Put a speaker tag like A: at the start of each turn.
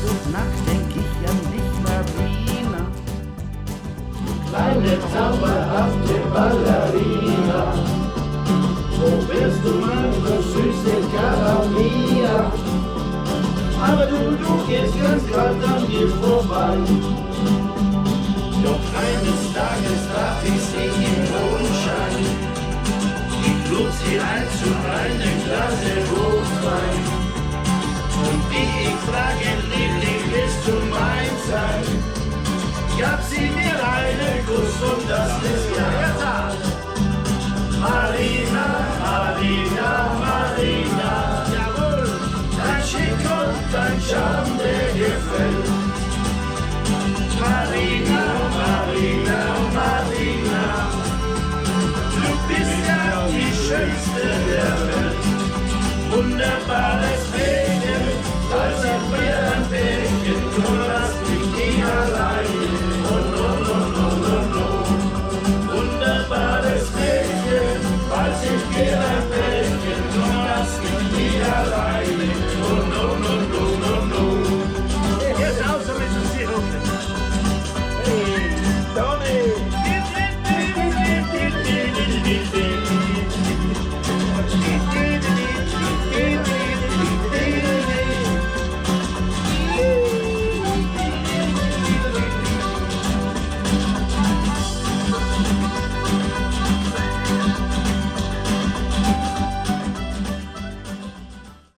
A: und Nacht denk ich an dich, Marina.
B: Kleine zauberhafte Ballerina, wo bist du, meine süße Carolina? Aber du gehst ganz grad an mir vorbei. Doch eines Tages traf ich sie im Mondschein. Ich lud sie ein zu einem Glase Rotwein. Und wie ich frage, Liebling, willst du mein sein? Gab sie